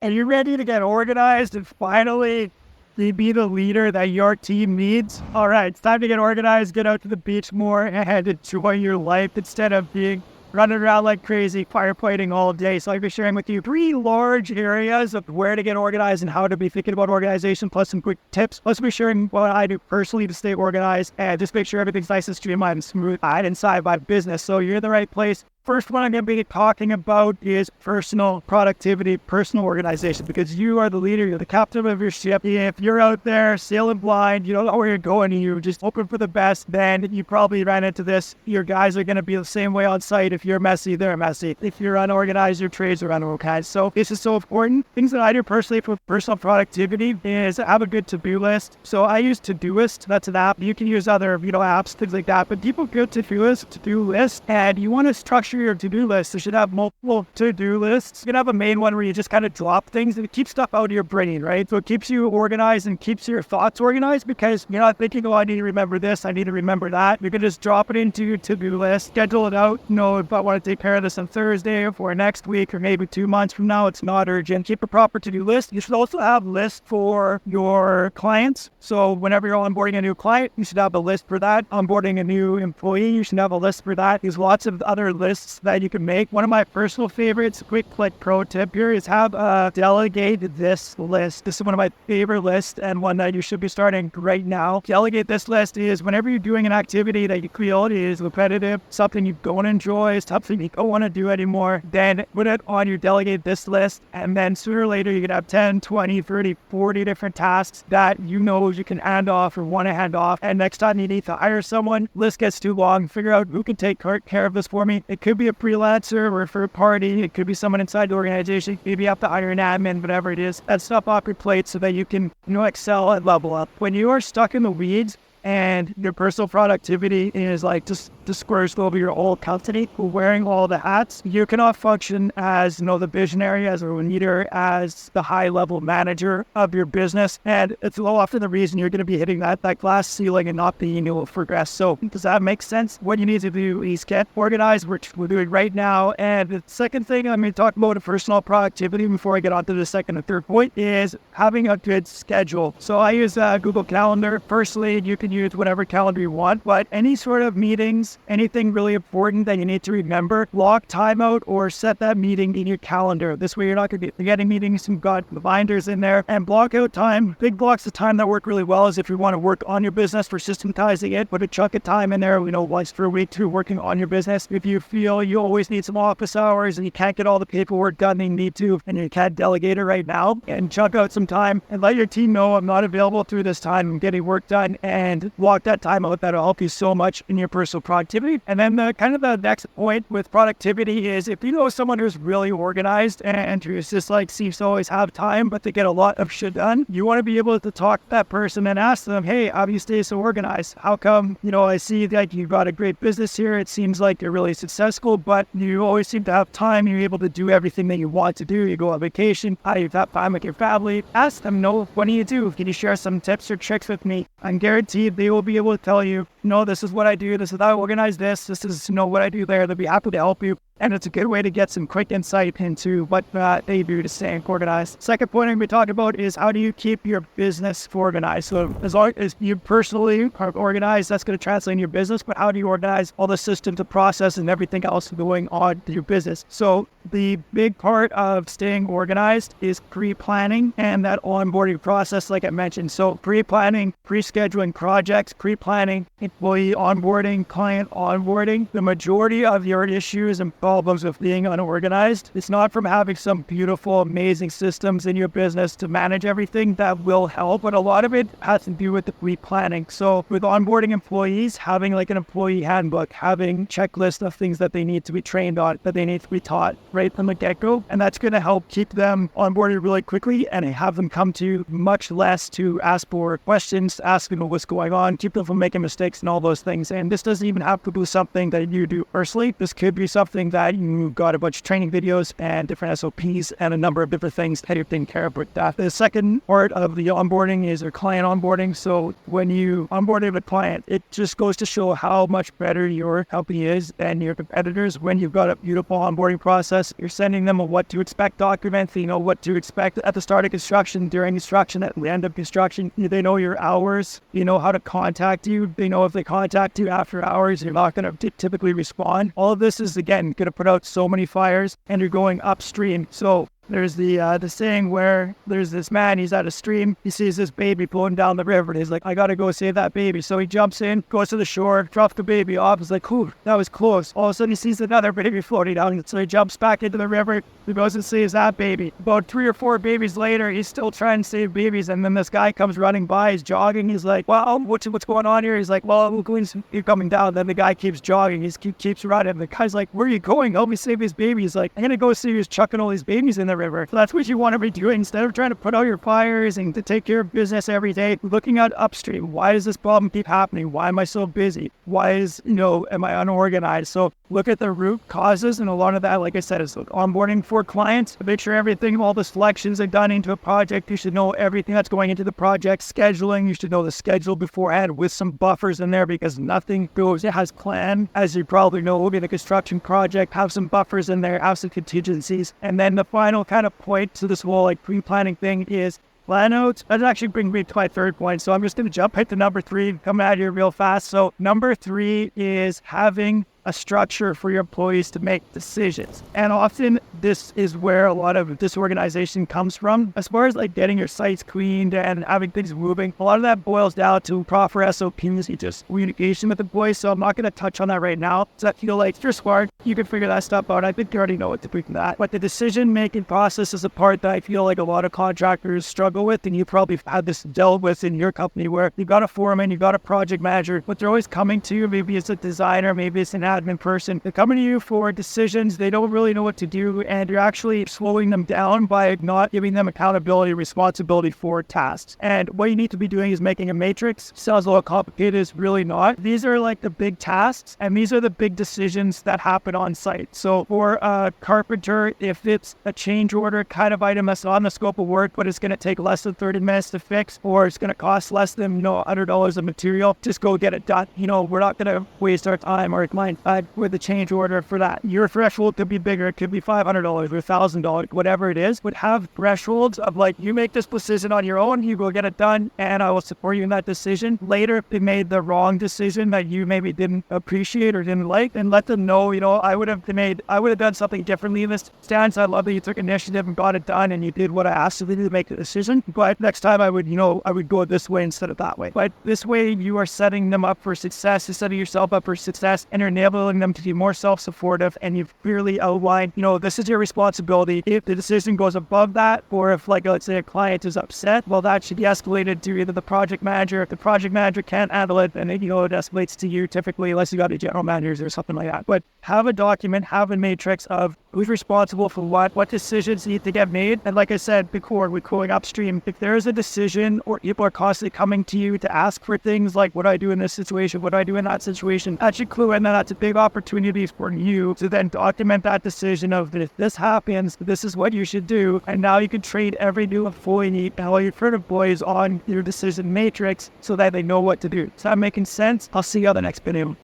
Are you ready to get organized and finally be the leader that your team needs? All right, it's time to get organized, get out to the beach more, and enjoy your life instead of being running around like crazy, firefighting all day. So I'll be sharing with you 3 large areas of where to get organized and how to be thinking about organization, plus some quick tips. Plus, I'll be sharing what I do personally to stay organized and just make sure everything's nice and streamlined and smooth inside my business. So you're in the right place. First one I'm going to be talking about is personal productivity, personal organization, because you are the leader, you're the captain of your ship. If you're out there sailing blind, you don't know where you're going, and you're just hoping for the best, then you probably ran into this. Your guys are going to be the same way on site. If you're messy, they're messy. If you're unorganized, your trades are unorganized. So this is so important. Things that I do personally for personal productivity is have a good to-do list. So I use Todoist. That's an app. You can use other, apps, things like that. But people go to to-do list, and you want to structure your to-do list. You should have multiple to-do lists. You can have a main one where you just kind of drop things and it keeps stuff out of your brain, right? So it keeps you organized and keeps your thoughts organized because you're not thinking, oh, I need to remember this, I need to remember that. You can just drop it into your to-do list, schedule it out. If I want to take care of this on Thursday or next week or maybe 2 months from now, it's not urgent. Keep a proper to-do list. You should also have lists for your clients. So whenever you're onboarding a new client, you should have a list for that. Onboarding a new employee, you should have a list for that. There's lots of other lists that you can make. One of my personal favorites, quick pro tip here, is have a delegate this list. This is one of my favorite lists and one that you should be starting right now. Delegate this list is whenever you're doing an activity that you feel is repetitive, something you don't enjoy, something you don't want to do anymore, then put it on your delegate this list, and then sooner or later you can have 10, 20, 30, 40 different tasks that you can hand off or want to hand off. And next time you need to hire someone, list gets too long, figure out who can take care of this for me. It could be a freelancer or a third party. It could be someone inside the organization. Maybe you have to hire an admin, whatever it is. That stuff off your plate so that you can, excel and level up. When you are stuck in the weeds and your personal productivity is like just dispersed over your whole company, wearing all the hats, you cannot function as the visionary, as a leader, as the high level manager of your business. And it's often the reason you're going to be hitting that glass ceiling and not being able to progress. So does that make sense? What you need to do is get organized, which we're doing right now. And the second thing I'm going to talk about personal productivity before I get on to the second and third point is having a good schedule. So I use Google Calendar. Firstly, you can use whatever calendar you want, but any sort of meetings, anything really important that you need to remember, block time out or set that meeting in your calendar. This way you're not going to be forgetting meetings. You've got reminders in there, and block out time. Big blocks of time that work really well is if you want to work on your business for systematizing it, put a chunk of time in there, once for a week to working on your business. If you feel you always need some office hours and you can't get all the paperwork done that you need to, and you can't delegate it right now, and chunk out some time and let your team know I'm not available through this time. I'm getting work done, and block that time out. That'll help you so much in your personal productivity. And then the next point with productivity is if you know someone who's really organized and who's just seems to always have time, but they get a lot of shit done, you want to be able to talk to that person and ask them, hey, how do you stay so organized? How come, I see that you've got a great business here. It seems like you're really successful, but you always seem to have time. You're able to do everything that you want to do. You go on vacation. You have time with your family. Ask them, what do you do? Can you share some tips or tricks with me? I'm guaranteed they will be able to tell you, this is what I do. This is how I organize this. This is, what I do there. They'll be happy to help you. And it's a good way to get some quick insight into what they do to stay organized. Second point I'm going to be talking about is how do you keep your business organized? So as long as you personally are organized, that's going to translate in your business, but how do you organize all the systems, the process, and everything else going on in your business? So the big part of staying organized is pre-planning and that onboarding process, like I mentioned. So pre-planning, pre-scheduling projects, pre-planning, employee onboarding, client onboarding. The majority of your issues and problems with being unorganized, it's not from having some beautiful, amazing systems in your business to manage everything. That will help, but a lot of it has to do with the pre-planning. So with onboarding employees, having an employee handbook, having checklists of things that they need to be trained on, that they need to be taught right from the get-go. And that's going to help keep them onboarded really quickly and have them come to you much less to ask for questions, ask them what's going on, keep them from making mistakes and all those things. And this doesn't even have to be something that you do personally. This could be something that that you've got a bunch of training videos and different SOPs and a number of different things that you're taking care of with that. The second part of the onboarding is your client onboarding. So when you onboard a client, it just goes to show how much better your company is than your competitors. When you've got a beautiful onboarding process, you're sending them a what to expect document. They know what to expect at the start of construction, during construction, at the end of construction. They know your hours. They know how to contact you. They know if they contact you after hours, you're not going to typically respond. All of this is, again, going to put out so many fires, and you're going upstream. So there's the saying where there's this man, he's at a stream, he sees this baby floating down the river, and he's like, I gotta go save that baby. So he jumps in, goes to the shore, drops the baby off, he's like, ooh, that was close. All of a sudden he sees another baby floating down, so he jumps back into the river, he goes and saves that baby. About 3 or 4 babies later, he's still trying to save babies, and then this guy comes running by, he's jogging, he's like, wow, what's going on here? He's like, well, you're coming down. Then the guy keeps jogging, he keeps running. The guy's like, where are you going? Help me save his baby. He's like, I'm gonna go see who's chucking all these babies in the river. So that's what you want to be doing. Instead of trying to put out your fires and to take care of business every day, looking at upstream. Why does this problem keep happening? Why am I so busy? Why am I unorganized? So look at the root causes, and a lot of that, like I said, is onboarding for clients. Make sure all the selections are done into a project. You should know everything that's going into the project. Scheduling, you should know the schedule beforehand with some buffers in there, because nothing goes as planned. As you probably know, will be the construction project. Have some buffers in there, have some contingencies. And then the final kind of point to this whole pre-planning thing is plan out. That actually brings me to my third point. So I'm just going to jump into number 3, coming out here real fast. So number 3 is having a structure for your employees to make decisions. And often this is where a lot of disorganization comes from. As far as getting your sites cleaned and having things moving, a lot of that boils down to proper SOPs, just communication with employees. So I'm not going to touch on that right now. So I feel like if you're smart, you can figure that stuff out. I think you already know what to do from that. But the decision-making process is a part that I feel like a lot of contractors struggle with, and you probably had this dealt with in your company, where you've got a foreman, you've got a project manager, but they're always coming to you. Maybe it's a designer, maybe it's an admin person. They're coming to you for decisions. They don't really know what to do, and you're actually slowing them down by not giving them accountability, responsibility for tasks. And what you need to be doing is making a matrix. Sounds a little complicated, it's really not. These are the big tasks, and these are the big decisions that happen on site. So for a carpenter, if it's a change order kind of item that's on the scope of work, but it's going to take less than 30 minutes to fix, or it's going to cost less than $100 of material, just go get it done. We're not going to waste our time or client time with the change order for that. Your threshold could be bigger. It could be $500 or $1,000, whatever it is. But have thresholds of you make this decision on your own, you go get it done, and I will support you in that decision. Later, if they made the wrong decision that you maybe didn't appreciate or didn't like, then let them know, I would have done something differently in this stance. I love that you took initiative and got it done, and you did what I asked you to do to make the decision. But next time I would go this way instead of that way. But this way, you are setting them up for success, you're setting yourself up for success, and you're enabling them to be more self-supportive, and you've clearly outlined, this is your responsibility. If the decision goes above that, or if let's say a client is upset, well, that should be escalated to either the project manager. If the project manager can't handle it, then it escalates to you typically, unless you got a general manager or something like that. But have a document, have a matrix of who's responsible for what decisions need to get made. And like I said before, with going upstream, if there is a decision or people are constantly coming to you to ask for things like, what do I do in this situation? What do I do in that situation? That should clue in that that's a big opportunity for you to then document that decision of, if this happens, this is what you should do. And now you can train every new employee, all your current employees on your decision matrix so that they know what to do. Is that making sense? I'll see you on the next video.